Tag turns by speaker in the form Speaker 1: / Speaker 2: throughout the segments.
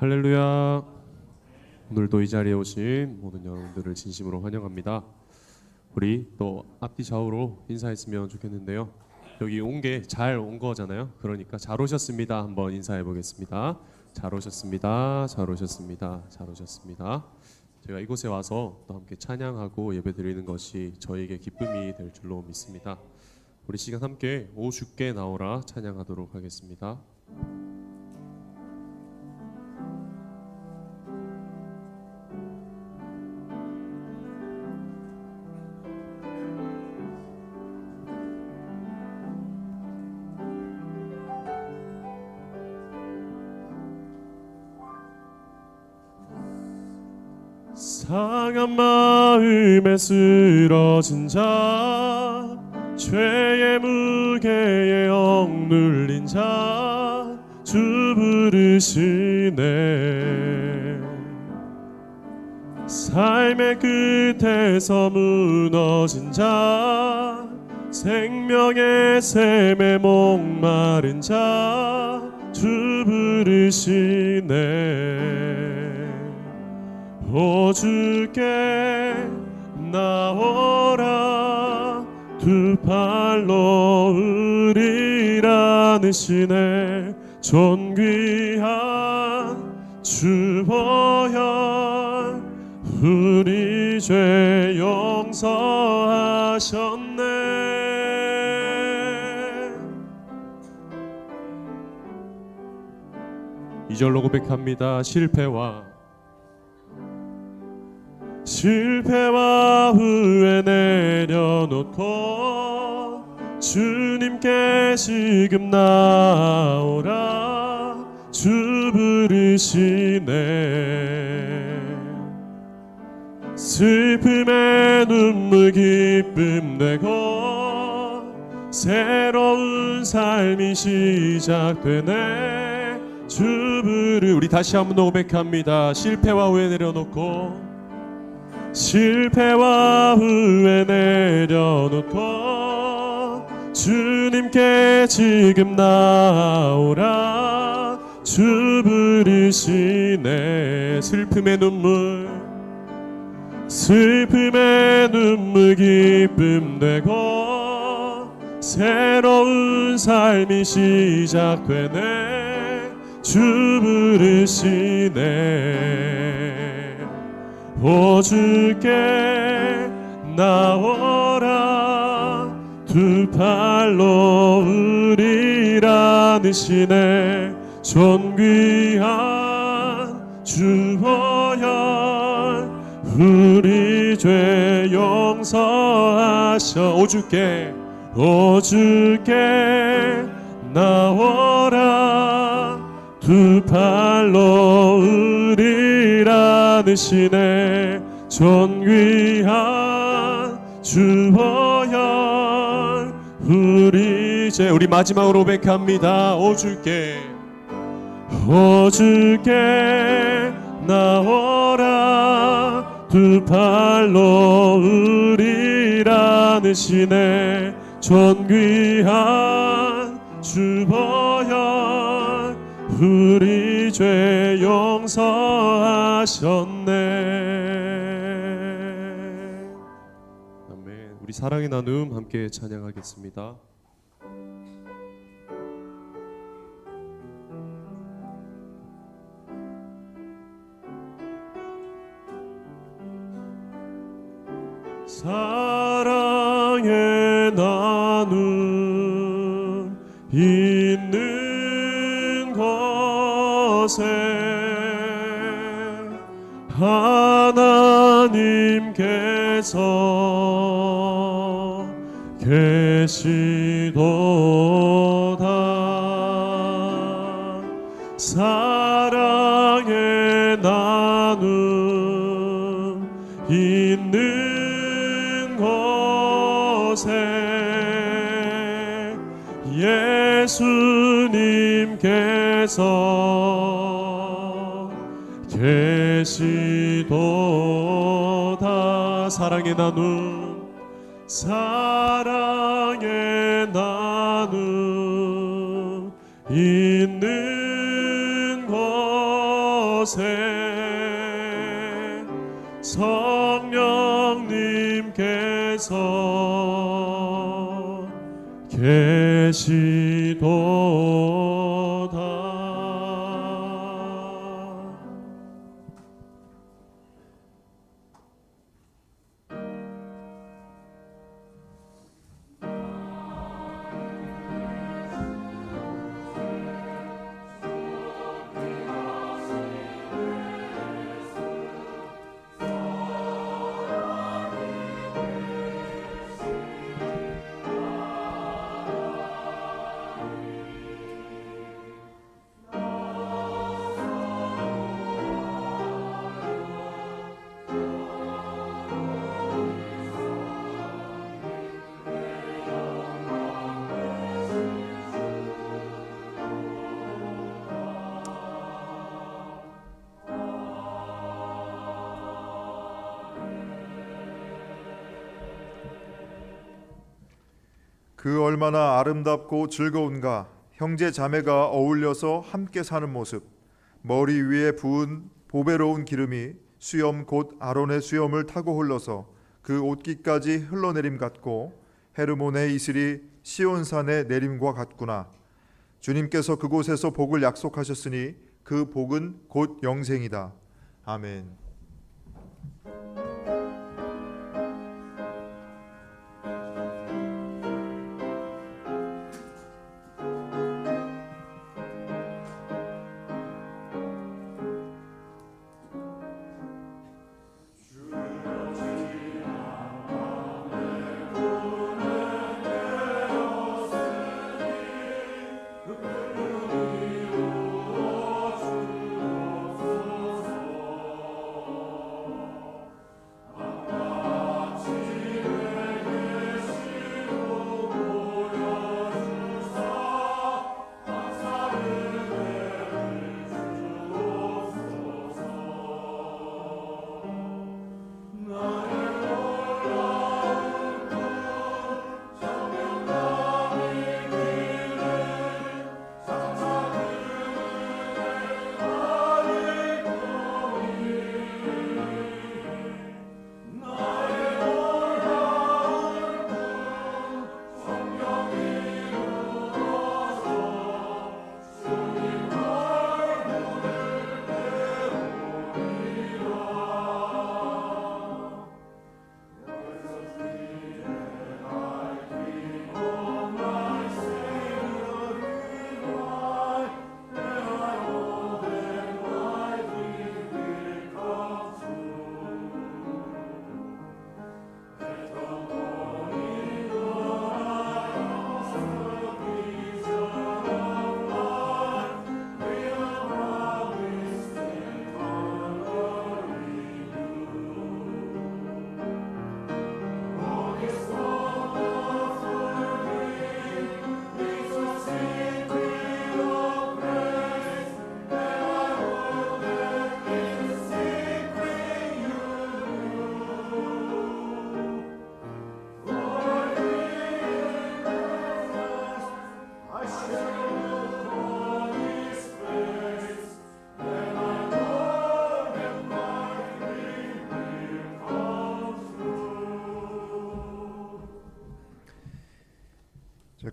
Speaker 1: 할렐루야. 오늘도 이 자리에 오신 모든 여러분들을 진심으로 환영합니다. 우리 또 앞뒤 좌우로 인사했으면 좋겠는데요. 여기 온 게 잘 온 거잖아요. 그러니까 잘 오셨습니다. 한번 인사해 보겠습니다. 잘 오셨습니다. 잘 오셨습니다. 잘 오셨습니다. 제가 이곳에 와서 또 함께 찬양하고 예배드리는 것이 저에게 기쁨이 될 줄로 믿습니다. 우리 시간 함께 오 주께 나오라 찬양하도록 하겠습니다. 상한 마음에 쓰러진 자, 죄의 무게에 억눌린 자, 주 부르시네. 삶의 끝에서 무너진 자, 생명의 샘에 목마른 자, 주 부르시네. 오 주께 나오라, 두 팔로 으리라 느시네. 존귀한 주 보혈, 우리 죄 용서하셨네. 이 절로 고백합니다. 실패와 후회 내려놓고 주님께 지금 나오라, 주 부르시네. 슬픔에 눈물 기쁨 되고 새로운 삶이 시작되네. 주 우리 다시 한번 고백합니다. 실패와 후회 내려놓고, 실패와 후회 내려놓고 주님께 지금 나오라, 주 부르시네. 슬픔의 눈물 기쁨 되고 새로운 삶이 시작되네. 주 부르시네. 오 주께 나오라, 두 팔로 으리라 느시네. 존귀한 주 보혈, 우리 죄 용서하셔. 오 주께 나오라, 두 팔로 으리라 느시네. 존귀한 주 보혈, 우리 죄. 우리 마지막으로 고백합니다. 오 주께 나오라, 두 팔로 으리라 느시네. 존귀한 주 보혈, 우리 죄 용서하셨네. 아멘. 우리 사랑의 나눔 함께 찬양하겠습니다. 사랑의 나눔 있는 곳에 하나님께서 계시도다. 사랑의 나눔 있는 곳에 예수님께서 계시도다. 사랑의 나눔 있는 곳에 곳에 성령님께서 계시도다.
Speaker 2: 그 얼마나 아름답고 즐거운가. 형제 자매가 어울려서 함께 사는 모습. 머리 위에 부은 보배로운 기름이 수염 곧 아론의 수염을 타고 흘러서 그 옷깃까지 흘러내림 같고 헤르몬의 이슬이 시온산의 내림과 같구나. 주님께서 그곳에서 복을 약속하셨으니 그 복은 곧 영생이다. 아멘.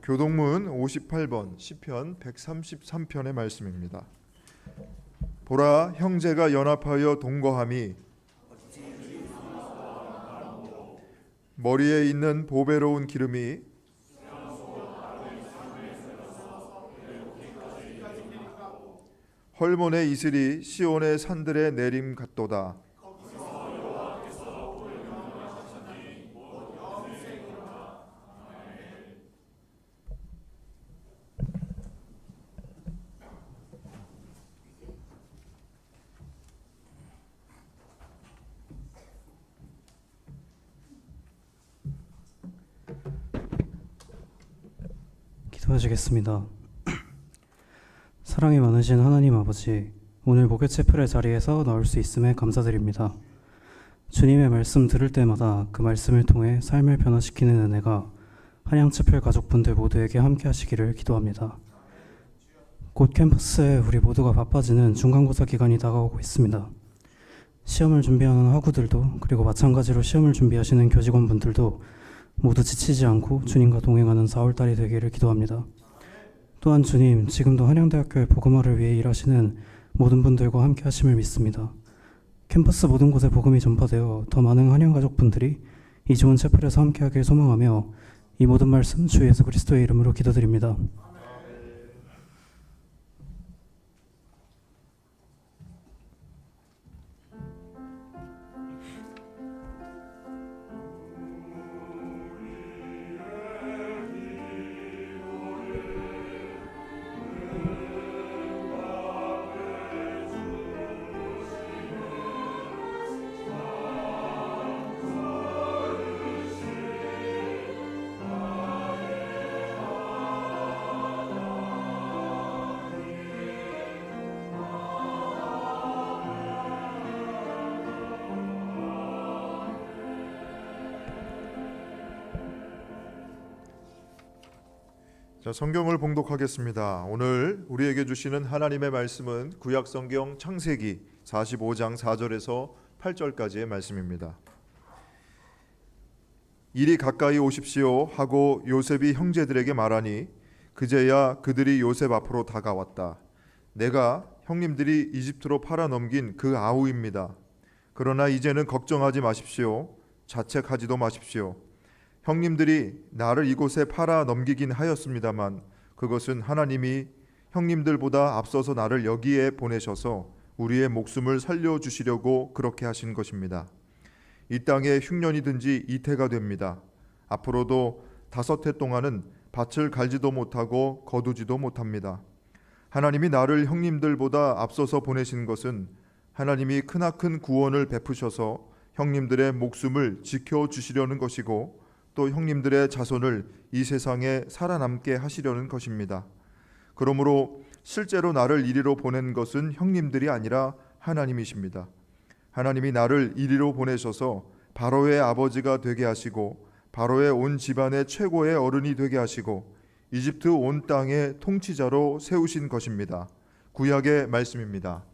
Speaker 2: 교동문 58번 시편 133편의 말씀입니다. 보라, 형제가 연합하여 동거함이 머리에 있는 보배로운 기름이 헐몬의 이슬이 시온의 산들에 내림 같도다.
Speaker 3: 기도하시겠습니다. 사랑이 많으신 하나님 아버지, 오늘 목요체플의 자리에서 나올 수 있음에 감사드립니다. 주님의 말씀 들을 때마다 그 말씀을 통해 삶을 변화시키는 은혜가 한양체플 가족분들 모두에게 함께 하시기를 기도합니다. 곧 캠퍼스에 우리 모두가 바빠지는 중간고사 기간이 다가오고 있습니다. 시험을 준비하는 학우들도 그리고 마찬가지로 시험을 준비하시는 교직원분들도 모두 지치지 않고 주님과 동행하는 4월달이 되기를 기도합니다. 또한 주님, 지금도 한양대학교의 복음화를 위해 일하시는 모든 분들과 함께 하심을 믿습니다. 캠퍼스 모든 곳에 복음이 전파되어 더 많은 한양 가족분들이 이 좋은 채플에서 함께하길 소망하며 이 모든 말씀 주 예수 그리스도의 이름으로 기도드립니다.
Speaker 2: 자, 성경을 봉독하겠습니다. 오늘 우리에게 주시는 하나님의 말씀은 구약 성경 창세기 45장 4절에서 8절까지의 말씀입니다. 이리 가까이 오십시오 하고 요셉이 형제들에게 말하니 그제야 그들이 요셉 앞으로 다가왔다. 내가 형님들이 이집트로 팔아 넘긴 그 아우입니다. 그러나 이제는 걱정하지 마십시오. 자책하지도 마십시오. 형님들이 나를 이곳에 팔아 넘기긴 하였습니다만 그것은 하나님이 형님들보다 앞서서 나를 여기에 보내셔서 우리의 목숨을 살려주시려고 그렇게 하신 것입니다. 이 땅에 흉년이든지 이태가 됩니다. 앞으로도 5해 동안은 밭을 갈지도 못하고 거두지도 못합니다. 하나님이 나를 형님들보다 앞서서 보내신 것은 하나님이 크나큰 구원을 베푸셔서 형님들의 목숨을 지켜주시려는 것이고 또 형님들의 자손을 이 세상에 살아남게 하시려는 것입니다. 그러므로 실제로 나를 이리로 보낸 것은 형님들이 아니라 하나님이십니다. 하나님이 나를 이리로 보내셔서 바로의 아버지가 되게 하시고 바로의 온 집안의 최고의 어른이 되게 하시고 이집트 온 땅의 통치자로 세우신 것입니다. 구약의 말씀입니다.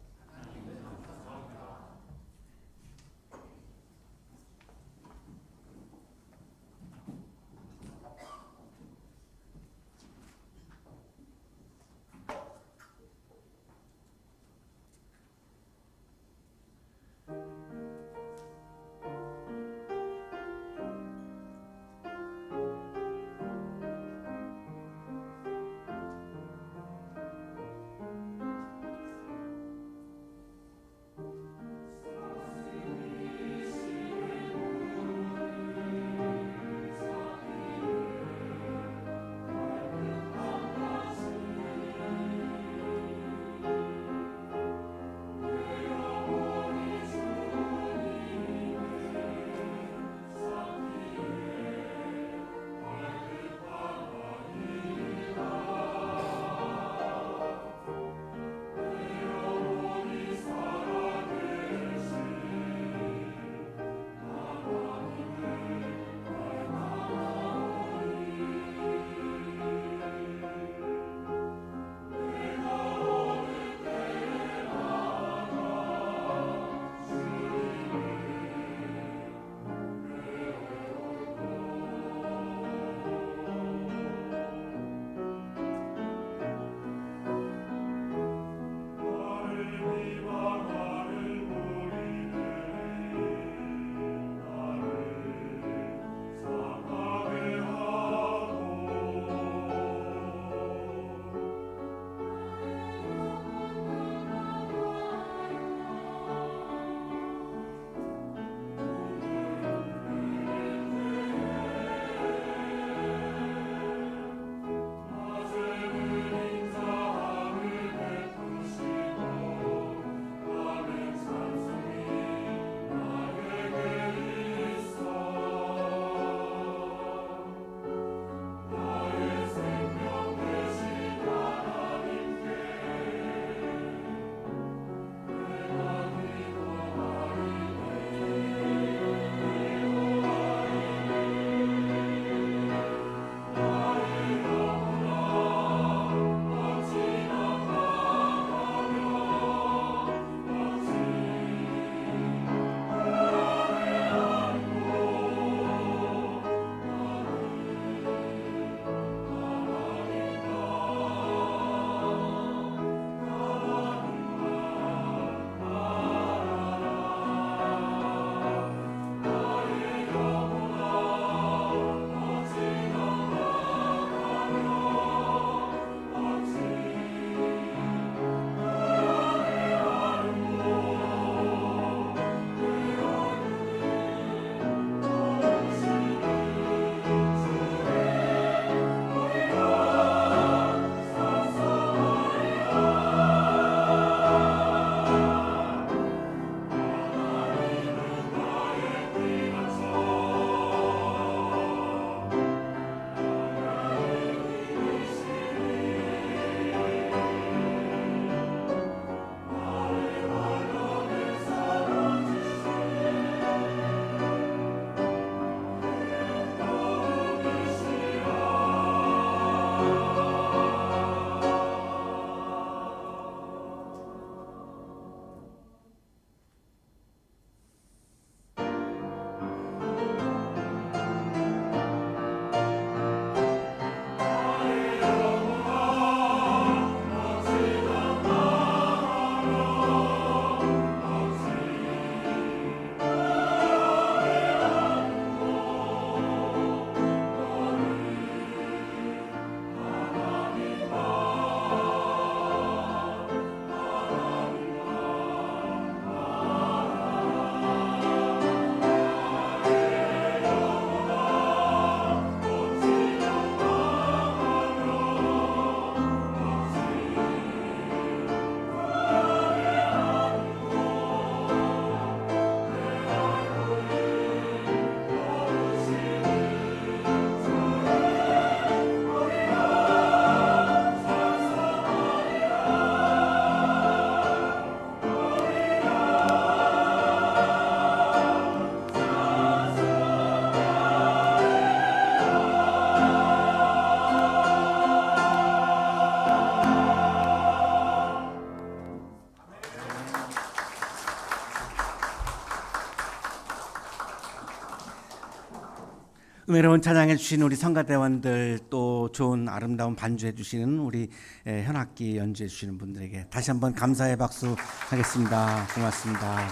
Speaker 4: 풍요로운 찬양해 주신 우리 성가대원들, 또 좋은 아름다운 반주해 주시는 우리 현악기 연주해 주시는 분들에게 다시 한번 감사의 박수 하겠습니다. 고맙습니다.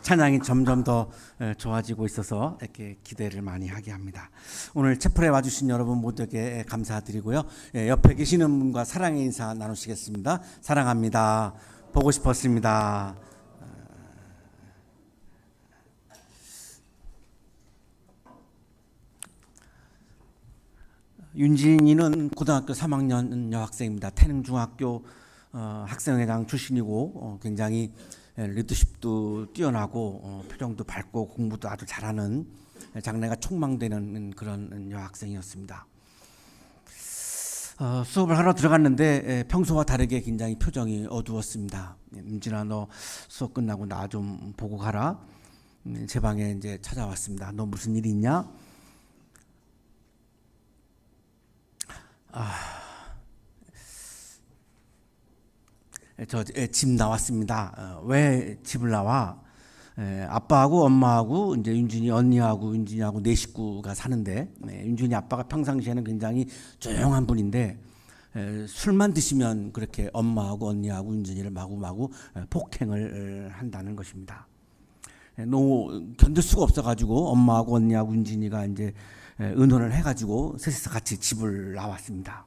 Speaker 4: 찬양이 점점 더 좋아지고 있어서 이렇게 기대를 많이 하게 합니다. 오늘 채플에 와주신 여러분 모두에게 감사드리고요. 옆에 계시는 분과 사랑의 인사 나누시겠습니다. 사랑합니다. 보고 싶었습니다. 윤진이는 고등학교 3학년 여학생입니다. 태능중학교 학생회장 출신이고 굉장히 리더십도 뛰어나고 표정도 밝고 공부도 아주 잘하는 장래가 촉망되는 그런 여학생이었습니다. 수업을 하러 들어갔는데 평소와 다르게 굉장히 표정이 어두웠습니다. 윤진아, 너 수업 끝나고 나 좀 보고 가라. 제 방에 이제 찾아왔습니다. 너 무슨 일 있냐? 저 집 나왔습니다. 왜 집을 나와? 아빠하고 엄마하고 이제 윤준이 언니하고 윤준이하고 네 식구가 사는데, 윤준이 아빠가 평상시에는 굉장히 조용한 분인데 술만 드시면 그렇게 엄마하고 언니하고 윤준이를 마구마구 폭행을 한다는 것입니다. 너무 견딜 수가 없어가지고 엄마하고 언니하고 윤준이가 이제 의논을 해가지고 셋이서 같이 집을 나왔습니다.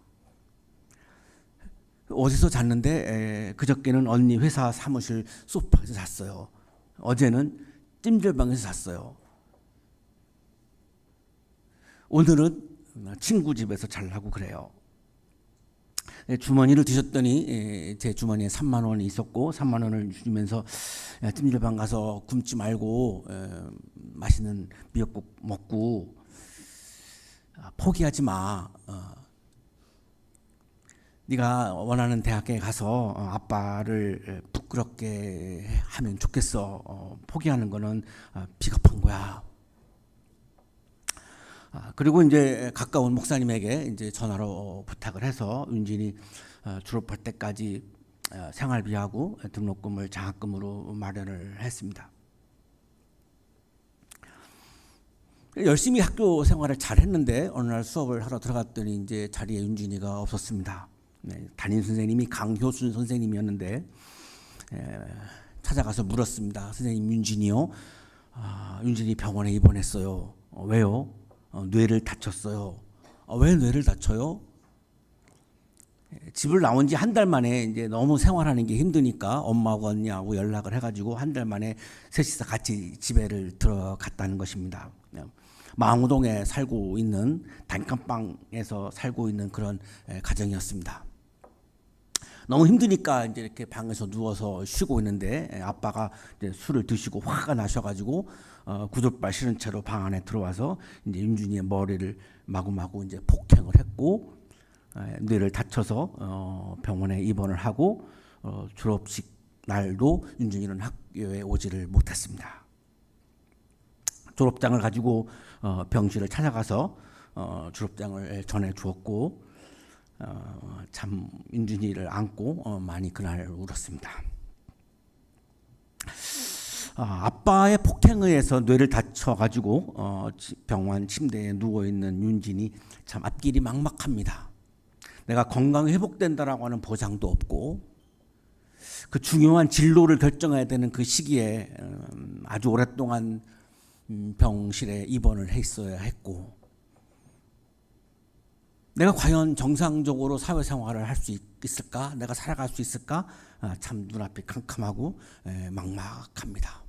Speaker 4: 어디서 잤는데 그저께는 언니 회사 사무실 소파에서 잤어요. 어제는 찜질방에서 잤어요. 오늘은 친구 집에서 자려고 그래요. 주머니를 뒤졌더니 제 주머니에 3만 원이 있었고 3만 원을 주면서 찜질방 가서 굶지 말고 맛있는 미역국 먹고 포기하지 마. 네가 원하는 대학에 가서 아빠를 부끄럽게 하면 좋겠어. 포기하는 거는 비겁한 거야. 그리고 이제 가까운 목사님에게 이제 전화로 부탁을 해서 윤진이 졸업할 때까지 생활비하고 등록금을 장학금으로 마련을 했습니다. 열심히 학교 생활을 잘 했는데 어느 날 수업을 하러 들어갔더니 이제 자리에 윤진이가 없었습니다. 담임 선생님이 강효순 선생님이었는데 찾아가서 물었습니다. 선생님, 윤진이요? 윤진이 병원에 입원했어요. 왜요? 뇌를 다쳤어요. 왜 뇌를 다쳐요? 집을 나온 지 한 달 만에 이제 너무 생활하는 게 힘드니까 엄마하고 언니하고 연락을 해가지고 한 달 만에 셋이서 같이 집에를 들어갔다는 것입니다. 망우동에 살고 있는 단칸방에서 살고 있는 그런 가정이었습니다. 너무 힘드니까 이제 이렇게 방에서 누워서 쉬고 있는데 아빠가 이제 술을 드시고 화가 나셔가지고 구둣발 실은 채로 방 안에 들어와서 이제 윤준이의 머리를 마구마구 이제 폭행을 했고 뇌를 다쳐서 병원에 입원을 하고 졸업식 날도 윤준이는 학교에 오지를 못했습니다. 졸업장을 가지고 병실을 찾아가서 졸업장을 전해 주었고 참 윤준이를 안고 많이 그날 울었습니다. 아빠의 폭행에 의해서 뇌를 다쳐가지고 병원 침대에 누워있는 윤진이 참 앞길이 막막합니다. 내가 건강이 회복된다라고 하는 보장도 없고 그 중요한 진로를 결정해야 되는 그 시기에 아주 오랫동안 병실에 입원을 해 있어야 했고 내가 과연 정상적으로 사회생활을 할 수 있을까? 내가 살아갈 수 있을까? 참 눈앞이 캄캄하고 막막합니다.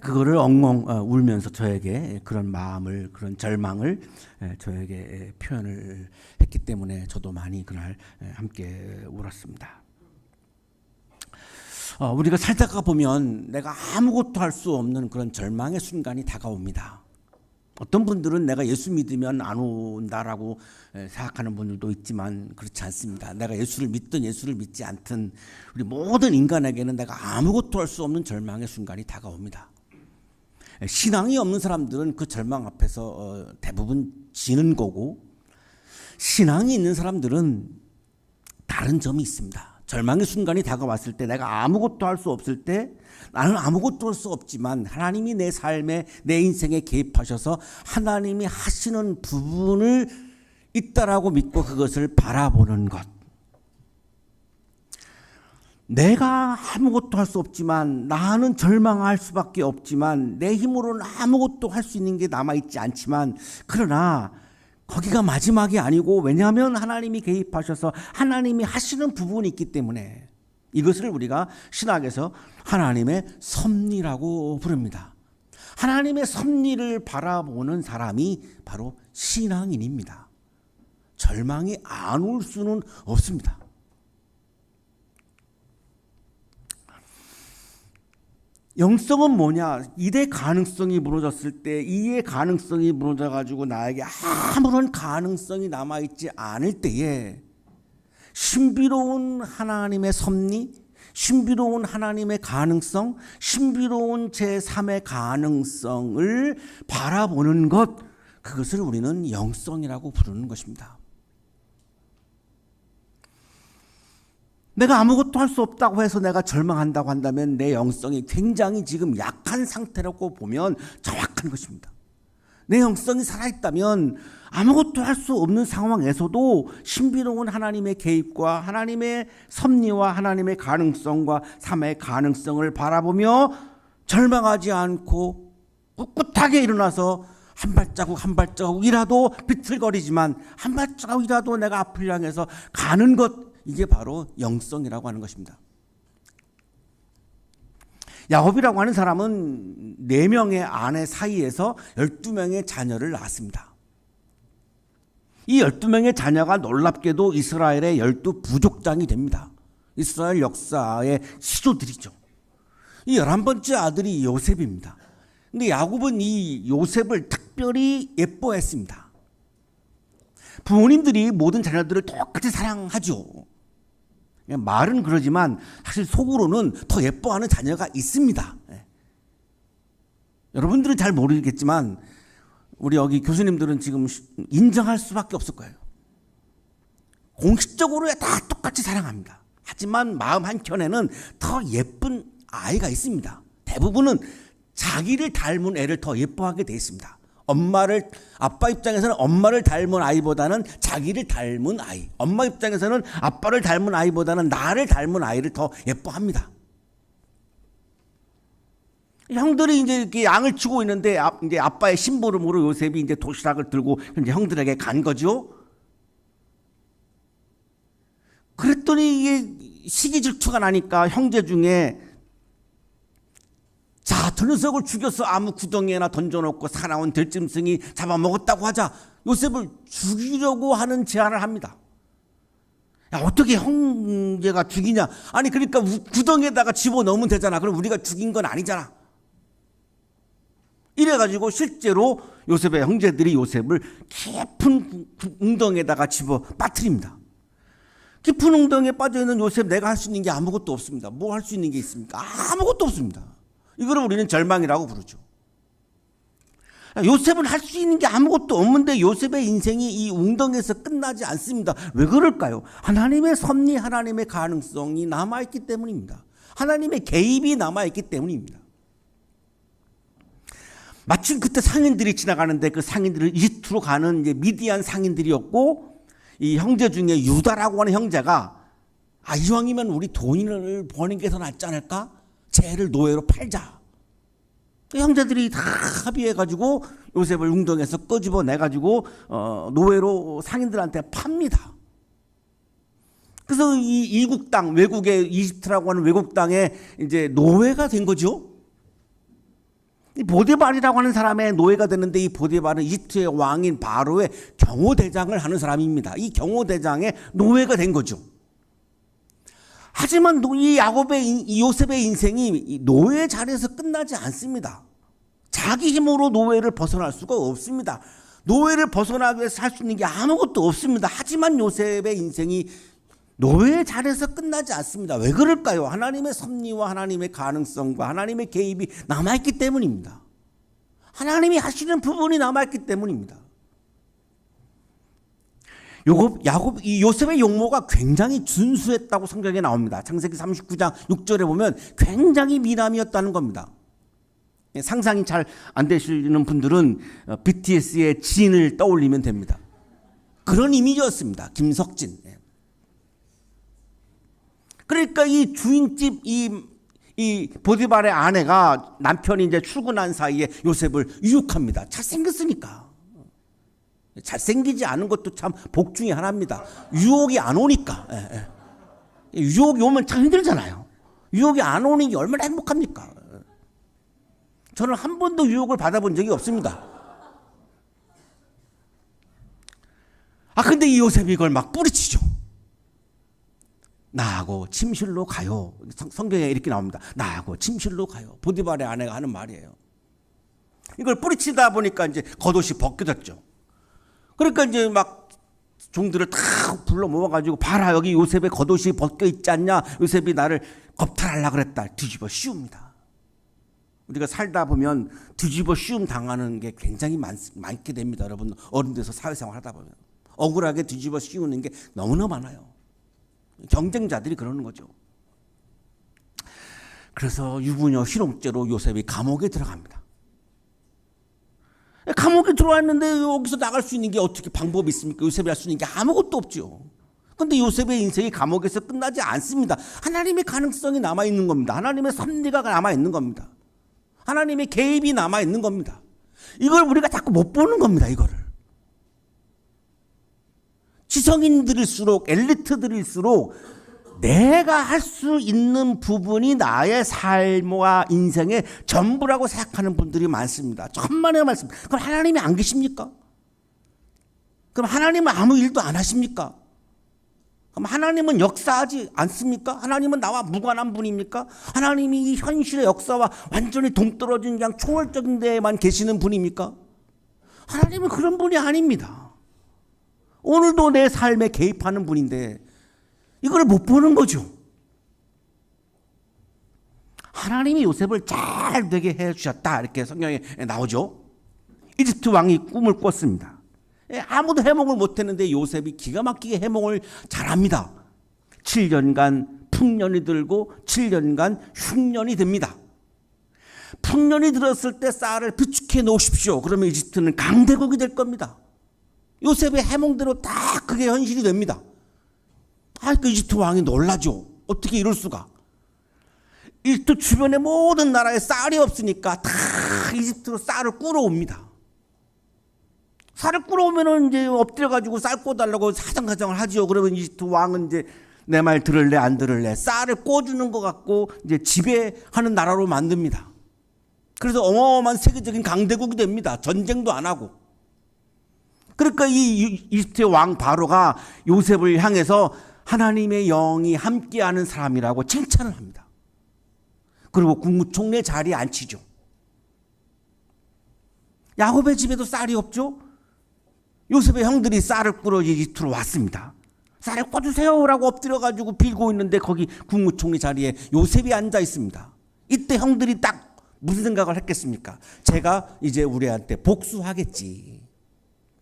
Speaker 4: 그거를 엉엉 울면서 저에게 그런 마음을, 그런 절망을 저에게 표현을 했기 때문에 저도 많이 그날 함께 울었습니다. 우리가 살다가 보면 내가 아무것도 할 수 없는 그런 절망의 순간이 다가옵니다. 어떤 분들은 내가 예수 믿으면 안 온다라고 생각하는 분들도 있지만 그렇지 않습니다. 내가 예수를 믿든 예수를 믿지 않든 우리 모든 인간에게는 내가 아무것도 할 수 없는 절망의 순간이 다가옵니다. 신앙이 없는 사람들은 그 절망 앞에서 대부분 지는 거고 신앙이 있는 사람들은 다른 점이 있습니다. 절망의 순간이 다가왔을 때, 내가 아무것도 할 수 없을 때, 나는 아무것도 할 수 없지만 하나님이 내 삶에, 내 인생에 개입하셔서 하나님이 하시는 부분을 있다라고 믿고 그것을 바라보는 것. 내가 아무것도 할 수 없지만, 나는 절망할 수밖에 없지만, 내 힘으로는 아무것도 할 수 있는 게 남아있지 않지만, 그러나 거기가 마지막이 아니고, 왜냐하면 하나님이 개입하셔서 하나님이 하시는 부분이 있기 때문에 이것을 우리가 신학에서 하나님의 섭리라고 부릅니다. 하나님의 섭리를 바라보는 사람이 바로 신앙인입니다. 절망이 안 올 수는 없습니다. 영성은 뭐냐? 이의 가능성이 무너졌을 때, 이의 가능성이 무너져가지고 나에게 아무런 가능성이 남아있지 않을 때에 신비로운 하나님의 섭리, 신비로운 하나님의 가능성, 신비로운 제3의 가능성을 바라보는 것, 그것을 우리는 영성이라고 부르는 것입니다. 내가 아무것도 할 수 없다고 해서 내가 절망한다고 한다면 내 영성이 굉장히 지금 약한 상태라고 보면 정확한 것입니다. 내 영성이 살아있다면 아무것도 할 수 없는 상황에서도 신비로운 하나님의 개입과 하나님의 섭리와 하나님의 가능성과 삶의 가능성을 바라보며 절망하지 않고 꿋꿋하게 일어나서 한 발자국 한 발자국이라도 비틀거리지만 한 발자국이라도 내가 앞을 향해서 가는 것, 이게 바로 영성이라고 하는 것입니다. 야곱이라고 하는 사람은 4명의 아내 사이에서 12명의 자녀를 낳았습니다. 이 12명의 자녀가 놀랍게도 이스라엘의 12부족장이 됩니다. 이스라엘 역사의 시조들이죠. 이 11번째 아들이 요셉입니다. 근데 야곱은 이 요셉을 특별히 예뻐했습니다. 부모님들이 모든 자녀들을 똑같이 사랑하죠. 말은 그러지만 사실 속으로는 더 예뻐하는 자녀가 있습니다. 여러분들은 잘 모르겠지만 우리 여기 교수님들은 지금 인정할 수밖에 없을 거예요. 공식적으로 다 똑같이 사랑합니다. 하지만 마음 한켠에는 더 예쁜 아이가 있습니다. 대부분은 자기를 닮은 애를 더 예뻐하게 돼 있습니다. 아빠 입장에서는 엄마를 닮은 아이보다는 자기를 닮은 아이, 엄마 입장에서는 아빠를 닮은 아이보다는 나를 닮은 아이를 더 예뻐합니다. 형들이 이제 이렇게 양을 치고 있는데 이제 아빠의 심부름으로 요셉이 이제 도시락을 들고 이제 형들에게 간 거죠. 그랬더니 이게 시기 질투가 나니까 형제 중에 자, 저 녀석을 죽여서 아무 구덩이에나 던져놓고 사나운 들짐승이 잡아먹었다고 하자 요셉을 죽이려고 하는 제안을 합니다. 야, 어떻게 형제가 죽이냐? 아니 그러니까 구덩이에다가 집어넣으면 되잖아. 그럼 우리가 죽인 건 아니잖아. 이래가지고 실제로 요셉의 형제들이 요셉을 깊은 웅덩이에다가 집어 빠뜨립니다. 깊은 웅덩이에 빠져있는 요셉, 내가 할 수 있는 게 아무것도 없습니다. 뭐 할 수 있는 게 있습니까? 아무것도 없습니다. 이거를 우리는 절망이라고 부르죠. 요셉은 할 수 있는 게 아무것도 없는데 요셉의 인생이 이 웅덩이에서 끝나지 않습니다. 왜 그럴까요? 하나님의 섭리, 하나님의 가능성이 남아있기 때문입니다. 하나님의 개입이 남아있기 때문입니다. 마침 그때 상인들이 지나가는데 그 상인들을 이집트로 가는 이제 미디안 상인들이었고, 이 형제 중에 유다라고 하는 형제가 이왕이면 우리 돈을 버는 게 더 낫지 않을까? 쟤를 노예로 팔자. 형제들이 다 합의해가지고 요셉을 웅덩이에서 끄집어내가지고 노예로 상인들한테 팝니다. 그래서 이 이국 땅, 외국의 이집트라고 하는 외국 땅에 이제 노예가 된 거죠. 이 보디발이라고 하는 사람의 노예가 됐는데, 이 보디발은 이집트의 왕인 바로의 경호대장을 하는 사람입니다. 이 경호대장의 노예가 된 거죠. 하지만 이 이 요셉의 인생이 노예 자리에서 끝나지 않습니다. 자기 힘으로 노예를 벗어날 수가 없습니다. 노예를 벗어나기 위해서 할 수 있는 게 아무것도 없습니다. 하지만 요셉의 인생이 노예 자리에서 끝나지 않습니다. 왜 그럴까요? 하나님의 섭리와 하나님의 가능성과 하나님의 개입이 남아있기 때문입니다. 하나님이 하시는 부분이 남아있기 때문입니다. 이 요셉의 용모가 굉장히 준수했다고 성경에 나옵니다. 창세기 39장 6절에 보면 굉장히 미남이었다는 겁니다. 상상이 잘 안 되시는 분들은 BTS의 진을 떠올리면 됩니다. 그런 이미지였습니다. 김석진. 그러니까 이 주인집 이 보디발의 아내가 남편이 이제 출근한 사이에 요셉을 유혹합니다. 잘생겼으니까. 잘생기지 않은 것도 참 복 중에 하나입니다. 유혹이 안 오니까. 유혹이 오면 참 힘들잖아요. 유혹이 안 오는 게 얼마나 행복합니까? 저는 한 번도 유혹을 받아본 적이 없습니다. 근데 이 요셉이 이걸 막 뿌리치죠. 나하고 침실로 가요. 성경에 이렇게 나옵니다. 나하고 침실로 가요. 보디발의 아내가 하는 말이에요. 이걸 뿌리치다 보니까 이제 겉옷이 벗겨졌죠. 그러니까 이제 막 종들을 다 불러 모아가지고 봐라, 여기 요셉의 겉옷이 벗겨 있지 않냐? 요셉이 나를 겁탈하려고 그랬다. 뒤집어 씌웁니다. 우리가 살다 보면 뒤집어 씌움 당하는 게 굉장히 많게 됩니다. 여러분, 어른 돼서 사회생활 하다 보면 억울하게 뒤집어 씌우는 게 너무나 많아요. 경쟁자들이 그러는 거죠. 그래서 유부녀 실용죄로 요셉이 감옥에 들어갑니다. 감옥에 들어왔는데 여기서 나갈 수 있는 게 어떻게 방법이 있습니까? 요셉이 할 수 있는 게 아무것도 없죠. 그런데 요셉의 인생이 감옥에서 끝나지 않습니다. 하나님의 가능성이 남아있는 겁니다. 하나님의 섭리가 남아있는 겁니다. 하나님의 개입이 남아있는 겁니다. 이걸 우리가 자꾸 못 보는 겁니다. 이거를. 지성인들일수록, 엘리트들일수록 내가 할 수 있는 부분이 나의 삶과 인생의 전부라고 생각하는 분들이 많습니다. 천만의 말씀. 그럼 하나님이 안 계십니까? 그럼 하나님은 아무 일도 안 하십니까? 그럼 하나님은 역사하지 않습니까? 하나님은 나와 무관한 분입니까? 하나님이 이 현실의 역사와 완전히 동떨어진 그냥 초월적인 데에만 계시는 분입니까? 하나님은 그런 분이 아닙니다. 오늘도 내 삶에 개입하는 분인데 이걸 못 보는 거죠. 하나님이 요셉을 잘 되게 해주셨다, 이렇게 성경에 나오죠. 이집트 왕이 꿈을 꿨습니다. 아무도 해몽을 못했는데 요셉이 기가 막히게 해몽을 잘합니다. 7년간 풍년이 들고 7년간 흉년이 됩니다. 풍년이 들었을 때 쌀을 비축해 놓으십시오. 그러면 이집트는 강대국이 될 겁니다. 요셉의 해몽대로 딱 그게 현실이 됩니다. 그 이집트 왕이 놀라죠. 어떻게 이럴 수가. 이집트 주변의 모든 나라에 쌀이 없으니까 다 이집트로 쌀을 끌어옵니다. 쌀을 끌어오면은 이제 엎드려가지고 쌀 꿔달라고 사정사정을 하지요. 그러면 이집트 왕은 이제 내 말 들을래 안 들을래 쌀을 꿔주는 것 같고 이제 지배하는 나라로 만듭니다. 그래서 어마어마한 세계적인 강대국이 됩니다. 전쟁도 안 하고. 그러니까 이 이집트의 왕 바로가 요셉을 향해서 하나님의 영이 함께하는 사람이라고 칭찬을 합니다. 그리고 국무총리 자리에 앉히죠. 야곱의 집에도 쌀이 없죠. 요셉의 형들이 쌀을 끌어 이집트로 왔습니다. 쌀을 꿔주세요라고 엎드려가지고 빌고 있는데 거기 국무총리 자리에 요셉이 앉아 있습니다. 이때 형들이 딱 무슨 생각을 했겠습니까? 제가 이제 우리한테 복수하겠지.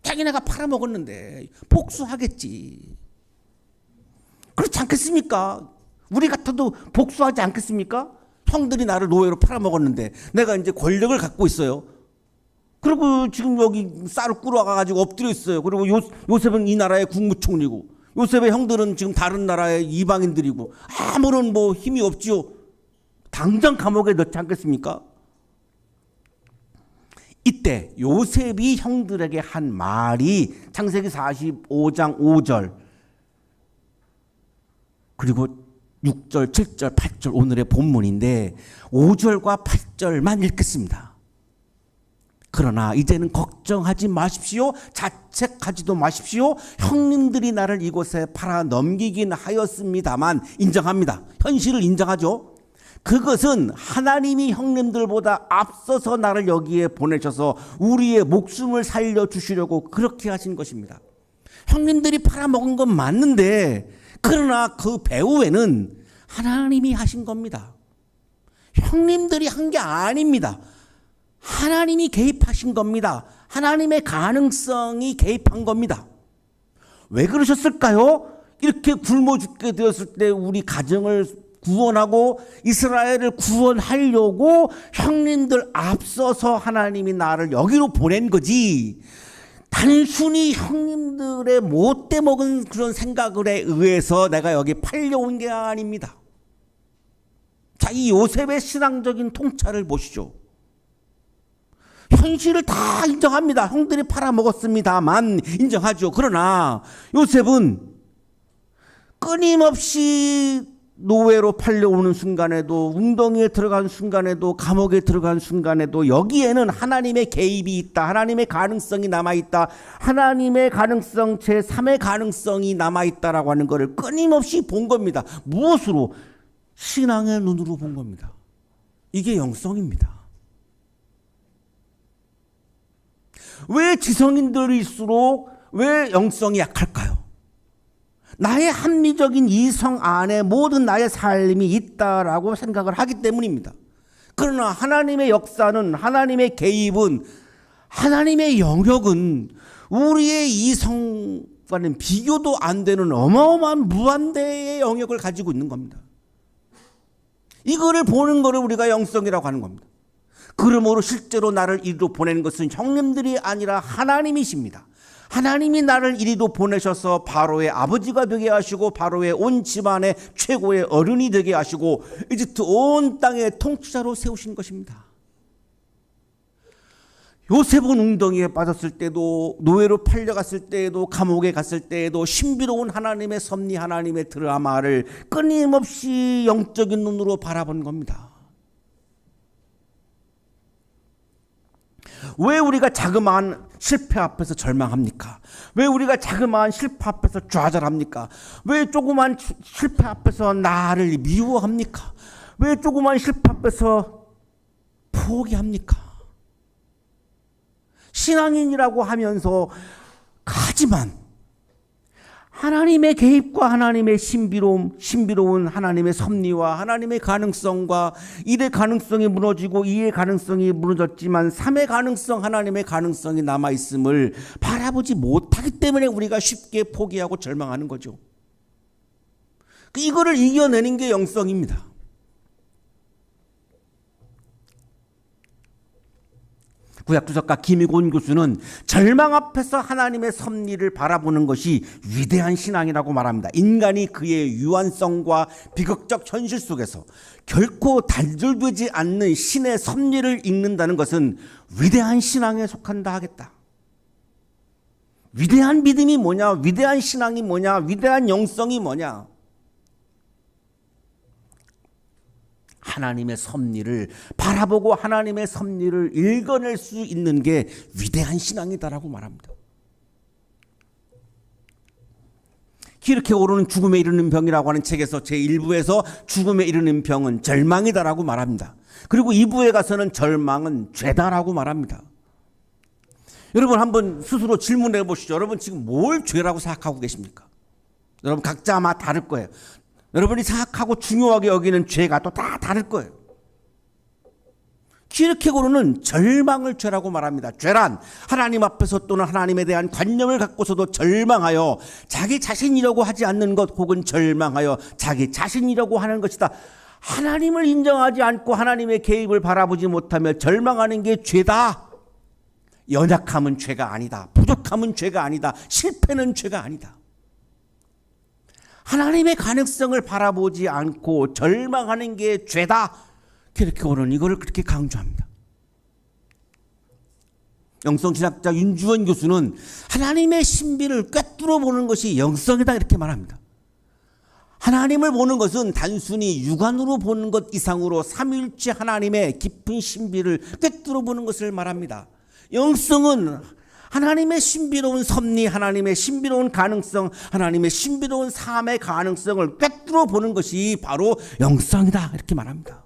Speaker 4: 자기네가 팔아먹었는데 복수하겠지. 그렇지 않겠습니까? 우리 같아도 복수하지 않겠습니까? 형들이 나를 노예로 팔아먹었는데 내가 이제 권력을 갖고 있어요. 그리고 지금 여기 쌀을 끌어와가지고 엎드려 있어요. 그리고 요셉은 이 나라의 국무총리고 요셉의 형들은 지금 다른 나라의 이방인들이고 아무런 뭐 힘이 없지요. 당장 감옥에 넣지 않겠습니까? 이때 요셉이 형들에게 한 말이 창세기 45장 5절 그리고 6절, 7절, 8절 오늘의 본문인데 5절과 8절만 읽겠습니다. 그러나 이제는 걱정하지 마십시오. 자책하지도 마십시오. 형님들이 나를 이곳에 팔아 넘기긴 하였습니다만 인정합니다. 현실을 인정하죠. 그것은 하나님이 형님들보다 앞서서 나를 여기에 보내셔서 우리의 목숨을 살려주시려고 그렇게 하신 것입니다. 형님들이 팔아먹은 건 맞는데 그러나 그 배후에는 하나님이 하신 겁니다. 형님들이 한 게 아닙니다. 하나님이 개입하신 겁니다. 하나님의 가능성이 개입한 겁니다. 왜 그러셨을까요? 이렇게 굶어 죽게 되었을 때 우리 가정을 구원하고 이스라엘을 구원하려고 형님들 앞서서 하나님이 나를 여기로 보낸 거지, 단순히 형님들의 못돼 먹은 그런 생각에 의해서 내가 여기 팔려온 게 아닙니다. 자, 이 요셉의 신앙적인 통찰을 보시죠. 현실을 다 인정합니다. 형들이 팔아먹었습니다만 인정하죠. 그러나 요셉은 끊임없이 노예로 팔려오는 순간에도, 웅덩이에 들어간 순간에도, 감옥에 들어간 순간에도 여기에는 하나님의 개입이 있다, 하나님의 가능성이 남아있다, 하나님의 가능성, 제3의 가능성이 남아있다라고 하는 것을 끊임없이 본 겁니다. 무엇으로? 신앙의 눈으로 본 겁니다. 이게 영성입니다. 왜 지성인들일수록 왜 영성이 약할까요? 나의 합리적인 이성 안에 모든 나의 삶이 있다라고 생각을 하기 때문입니다. 그러나 하나님의 역사는, 하나님의 개입은, 하나님의 영역은 우리의 이성과는 비교도 안 되는 어마어마한 무한대의 영역을 가지고 있는 겁니다. 이거를 보는 거를 우리가 영성이라고 하는 겁니다. 그러므로 실제로 나를 이리로 보내는 것은 형님들이 아니라 하나님이십니다. 하나님이 나를 이리로 보내셔서 바로의 아버지가 되게 하시고 바로의 온 집안의 최고의 어른이 되게 하시고 이집트 온 땅의 통치자로 세우신 것입니다. 요셉은 웅덩이에 빠졌을 때도, 노예로 팔려갔을 때에도, 감옥에 갔을 때에도 신비로운 하나님의 섭리, 하나님의 드라마를 끊임없이 영적인 눈으로 바라본 겁니다. 왜 우리가 자그마한 실패 앞에서 절망합니까? 왜 우리가 자그마한 실패 앞에서 좌절합니까? 왜 조그마한 실패 앞에서 나를 미워합니까? 왜 조그마한 실패 앞에서 포기합니까? 신앙인이라고 하면서, 하지만 하나님의 개입과 하나님의 신비로운 하나님의 섭리와 하나님의 가능성과 1의 가능성이 무너지고 2의 가능성이 무너졌지만 3의 가능성, 하나님의 가능성이 남아있음을 바라보지 못하기 때문에 우리가 쉽게 포기하고 절망하는 거죠. 이거를 이겨내는 게 영성입니다. 구약주석가 김익원 교수는 절망 앞에서 하나님의 섭리를 바라보는 것이 위대한 신앙이라고 말합니다. 인간이 그의 유한성과 비극적 현실 속에서 결코 단절되지 않는 신의 섭리를 읽는다는 것은 위대한 신앙에 속한다 하겠다. 위대한 믿음이 뭐냐? 위대한 신앙이 뭐냐? 위대한 영성이 뭐냐? 하나님의 섭리를 바라보고 하나님의 섭리를 읽어낼 수 있는 게 위대한 신앙이다라고 말합니다. 키르케고르는 죽음에 이르는 병이라고 하는 책에서 제1부에서 죽음에 이르는 병은 절망이다라고 말합니다. 그리고 2부에 가서는 절망은 죄다라고 말합니다. 여러분 한번 스스로 질문해 보시죠. 여러분 지금 뭘 죄라고 생각하고 계십니까? 여러분 각자 아마 다를 거예요. 여러분이 생각하고 중요하게 여기는 죄가 또 다 다를 거예요. 키르케고르는 절망을 죄라고 말합니다. 죄란 하나님 앞에서 또는 하나님에 대한 관념을 갖고서도 절망하여 자기 자신이라고 하지 않는 것, 혹은 절망하여 자기 자신이라고 하는 것이다. 하나님을 인정하지 않고 하나님의 개입을 바라보지 못하며 절망하는 게 죄다. 연약함은 죄가 아니다. 부족함은 죄가 아니다. 실패는 죄가 아니다. 하나님의 가능성을 바라보지 않고 절망하는 게 죄다. 키르케고르는 이거를 그렇게 강조합니다. 영성신학자 윤주원 교수는 하나님의 신비를 꿰뚫어 보는 것이 영성이다 이렇게 말합니다. 하나님을 보는 것은 단순히 육안으로 보는 것 이상으로 삼위일체 하나님의 깊은 신비를 꿰뚫어 보는 것을 말합니다. 영성은 하나님의 신비로운 섭리, 하나님의 신비로운 가능성, 하나님의 신비로운 삶의 가능성을 꿰뚫어 보는 것이 바로 영성이다 이렇게 말합니다.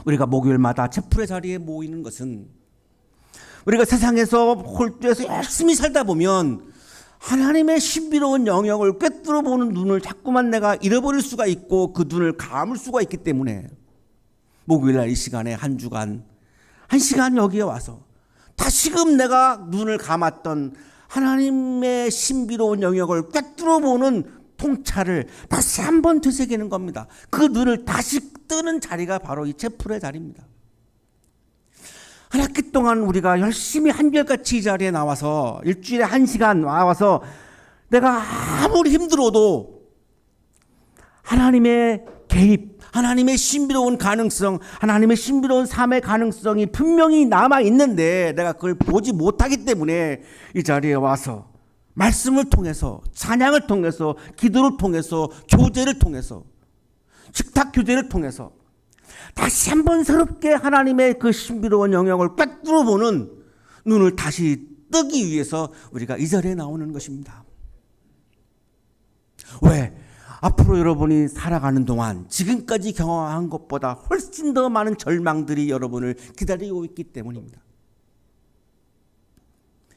Speaker 4: 우리가 목요일마다 채플의 자리에 모이는 것은 우리가 세상에서 홀조해서 열심히 살다 보면 하나님의 신비로운 영역을 꿰뚫어 보는 눈을 자꾸만 내가 잃어버릴 수가 있고 그 눈을 감을 수가 있기 때문에 목요일날 이 시간에 한 주간 한 시간 여기에 와서 다시금 내가 눈을 감았던 하나님의 신비로운 영역을 꿰뚫어 보는 통찰을 다시 한번 되새기는 겁니다. 그 눈을 다시 뜨는 자리가 바로 이 채플의 자리입니다. 한 학기 동안 우리가 열심히 한결같이 이 자리에 나와서 일주일에 1시간 나와서 내가 아무리 힘들어도 하나님의 개입, 하나님의 신비로운 가능성, 하나님의 신비로운 삶의 가능성이 분명히 남아있는데 내가 그걸 보지 못하기 때문에 이 자리에 와서 말씀을 통해서, 찬양을 통해서, 기도를 통해서, 교제를 통해서, 식탁 교제를 통해서 다시 한번 새롭게 하나님의 그 신비로운 영역을 꿰뚫어 보는 눈을 다시 뜨기 위해서 우리가 이 자리에 나오는 것입니다. 왜? 앞으로 여러분이 살아가는 동안 지금까지 경험한 것보다 훨씬 더 많은 절망들이 여러분을 기다리고 있기 때문입니다.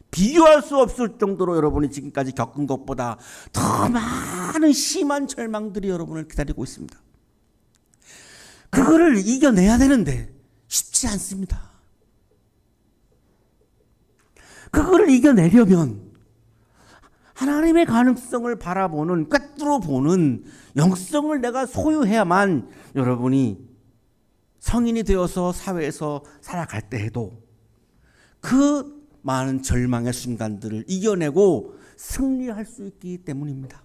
Speaker 4: 비교할 수 없을 정도로 여러분이 지금까지 겪은 것보다 더 많은 심한 절망들이 여러분을 기다리고 있습니다. 그거를 이겨내야 되는데 쉽지 않습니다. 그거를 이겨내려면 하나님의 가능성을 바라보는, 꿰뚫어 보는 영성을 내가 소유해야만 여러분이 성인이 되어서 사회에서 살아갈 때에도 그 많은 절망의 순간들을 이겨내고 승리할 수 있기 때문입니다.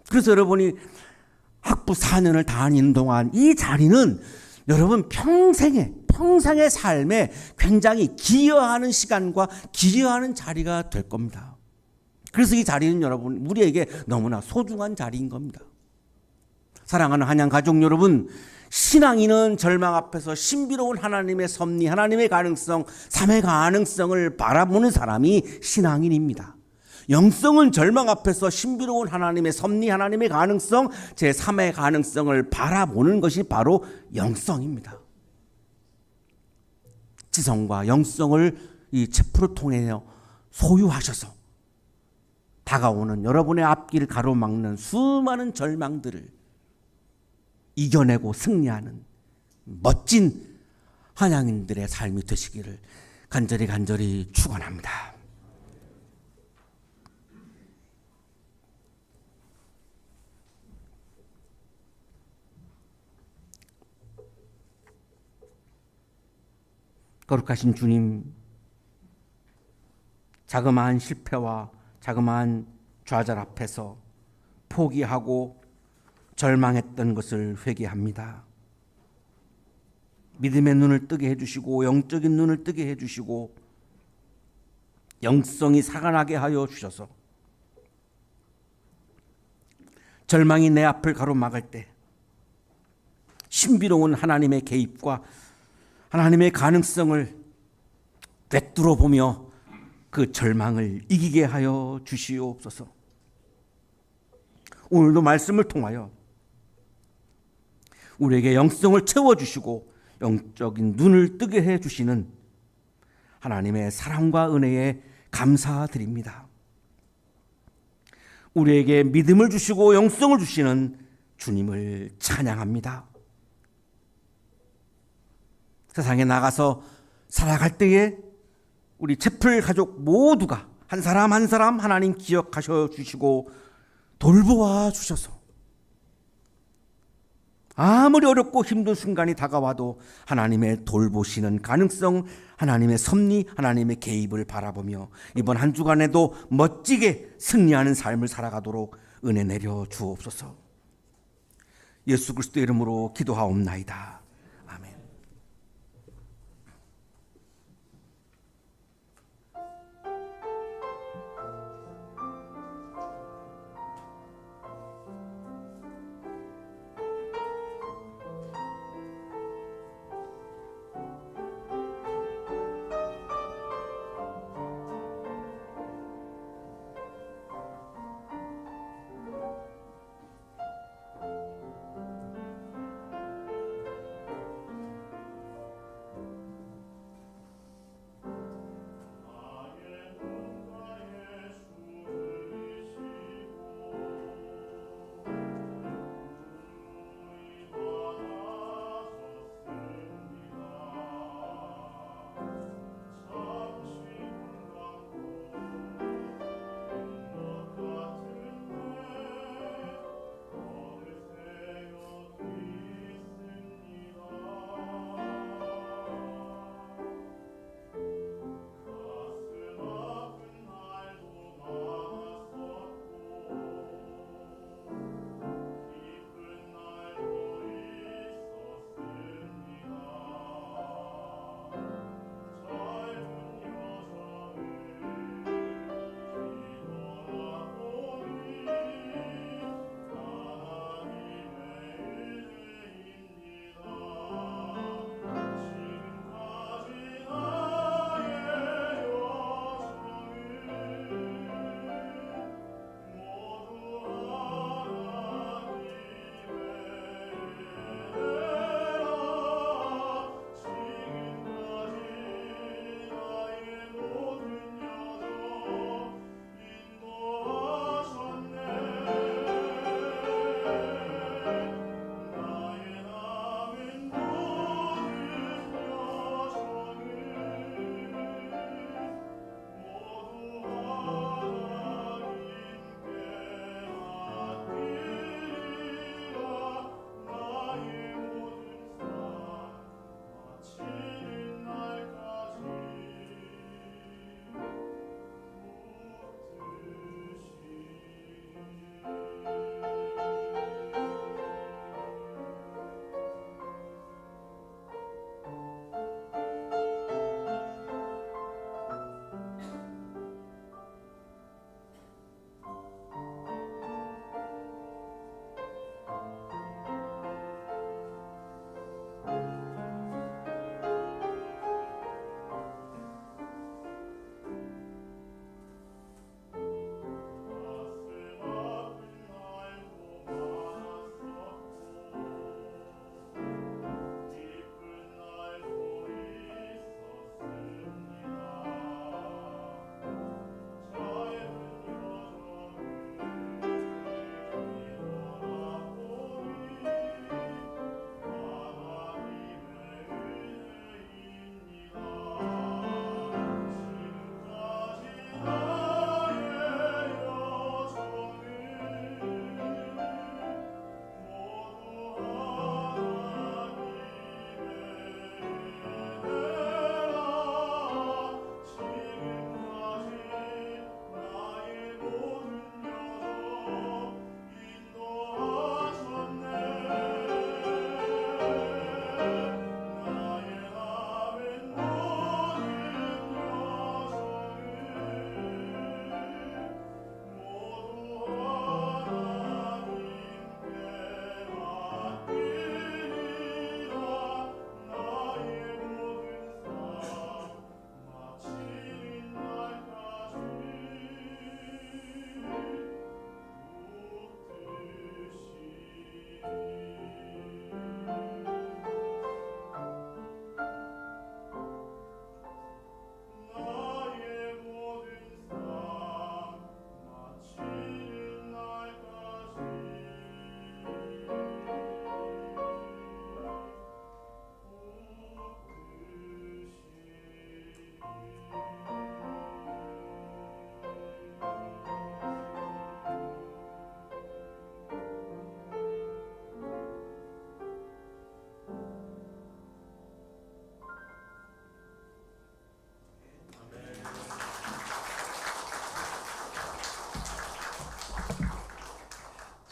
Speaker 4: 그래서 여러분이 학부 4년을 다니는 동안 이 자리는 여러분 평생의 삶에 굉장히 기여하는 시간과 기여하는 자리가 될 겁니다. 그래서 이 자리는 여러분 우리에게 너무나 소중한 자리인 겁니다. 사랑하는 한양 가족 여러분, 신앙인은 절망 앞에서 신비로운 하나님의 섭리, 하나님의 가능성, 삶의 가능성을 바라보는 사람이 신앙인입니다. 영성은 절망 앞에서 신비로운 하나님의 섭리, 하나님의 가능성, 제 3의 가능성을 바라보는 것이 바로 영성입니다. 지성과 영성을 이 채플을 통해 소유하셔서 다가오는 여러분의 앞길을 가로막는 수많은 절망들을 이겨내고 승리하는 멋진 한양인들의 삶이 되시기를 간절히 축원합니다. 거룩하신 주님, 자그마한 실패와 자그마한 좌절 앞에서 포기하고 절망했던 것을 회개합니다. 믿음의 눈을 뜨게 해주시고 영적인 눈을 뜨게 해주시고 영성이 살아나게 하여 주셔서 절망이 내 앞을 가로막을 때 신비로운 하나님의 개입과 하나님의 가능성을 꿰뚫어 보며 그 절망을 이기게 하여 주시옵소서. 오늘도 말씀을 통하여 우리에게 영성을 채워주시고 영적인 눈을 뜨게 해주시는 하나님의 사랑과 은혜에 감사드립니다. 우리에게 믿음을 주시고 영성을 주시는 주님을 찬양합니다. 세상에 나가서 살아갈 때에 우리 채플 가족 모두가 한 사람 한 사람 하나님 기억하셔 주시고 돌보아 주셔서 아무리 어렵고 힘든 순간이 다가와도 하나님의 돌보시는 가능성, 하나님의 섭리, 하나님의 개입을 바라보며 이번 한 주간에도 멋지게 승리하는 삶을 살아가도록 은혜 내려 주옵소서. 예수 그리스도의 이름으로 기도하옵나이다.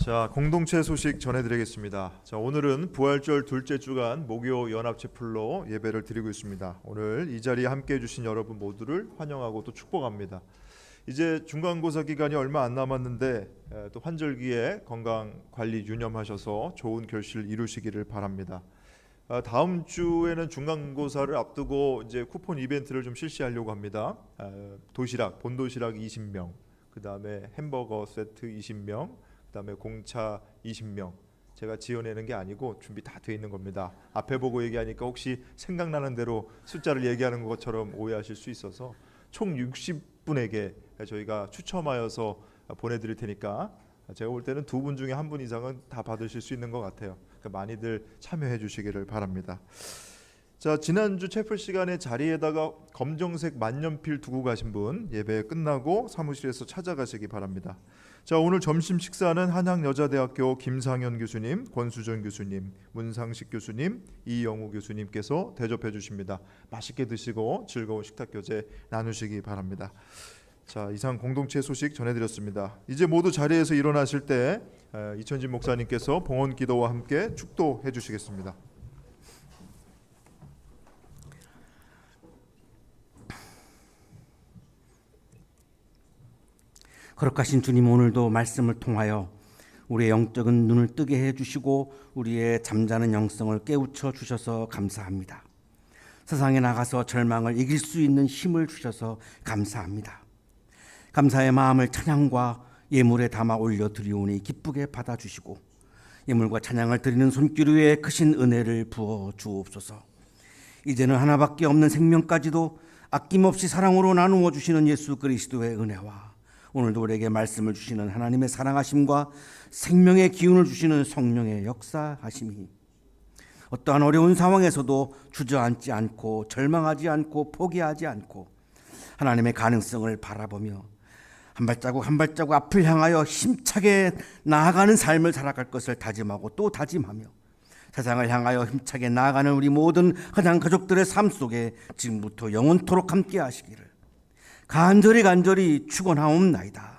Speaker 2: 자, 공동체 소식 전해드리겠습니다. 자, 오늘은 부활절 둘째 주간 목요 연합체풀로 예배를 드리고 있습니다. 오늘 이 자리에 함께해 주신 여러분 모두를 환영하고 또 축복합니다. 이제 중간고사 기간이 얼마 안 남았는데 또 환절기에 건강 관리 유념하셔서 좋은 결실 이루시기를 바랍니다. 다음 주에는 중간고사를 앞두고 이제 쿠폰 이벤트를 좀 실시하려고 합니다. 도시락, 본도시락 20명, 그 다음에 햄버거 세트 20명, 그 다음에 공차 20명. 제가 지어내는 게 아니고 준비 다 돼 있는 겁니다. 앞에 보고 얘기하니까 혹시 생각나는 대로 숫자를 얘기하는 것처럼 오해하실 수 있어서 총 60분에게 저희가 추첨하여서 보내드릴 테니까 제가 볼 때는 2분 중에 1분 이상은 다 받으실 수 있는 것 같아요. 그러니까 많이들 참여해 주시기를 바랍니다. 자, 지난주 채플 시간에 자리에다가 검정색 만년필 두고 가신 분 예배 끝나고 사무실에서 찾아가시기 바랍니다. 자, 오늘 점심 식사는 한양여자대학교 김상현 교수님, 권수정 교수님, 문상식 교수님, 이영우 교수님께서 대접해 주십니다. 맛있게 드시고 즐거운 식탁 교제 나누시기 바랍니다. 자, 이상 공동체 소식 전해드렸습니다. 이제 모두 자리에서 일어나실 때 이천진 목사님께서 봉헌 기도와 함께 축도해 주시겠습니다.
Speaker 4: 거룩하신 주님, 오늘도 말씀을 통하여 우리의 영적인 눈을 뜨게 해주시고 우리의 잠자는 영성을 깨우쳐 주셔서 감사합니다. 세상에 나가서 절망을 이길 수 있는 힘을 주셔서 감사합니다. 감사의 마음을 찬양과 예물에 담아 올려드리오니 기쁘게 받아주시고 예물과 찬양을 드리는 손길 위에 크신 은혜를 부어 주옵소서. 이제는 하나밖에 없는 생명까지도 아낌없이 사랑으로 나누어 주시는 예수 그리스도의 은혜와 오늘도 우리에게 말씀을 주시는 하나님의 사랑하심과 생명의 기운을 주시는 성령의 역사하심이 어떠한 어려운 상황에서도 주저앉지 않고 절망하지 않고 포기하지 않고 하나님의 가능성을 바라보며 한 발자국 한 발자국 앞을 향하여 힘차게 나아가는 삶을 살아갈 것을 다짐하고 또 다짐하며 세상을 향하여 힘차게 나아가는 우리 모든 가장 가족들의 삶 속에 지금부터 영원토록 함께 하시기를 간절히 축원하옵나이다.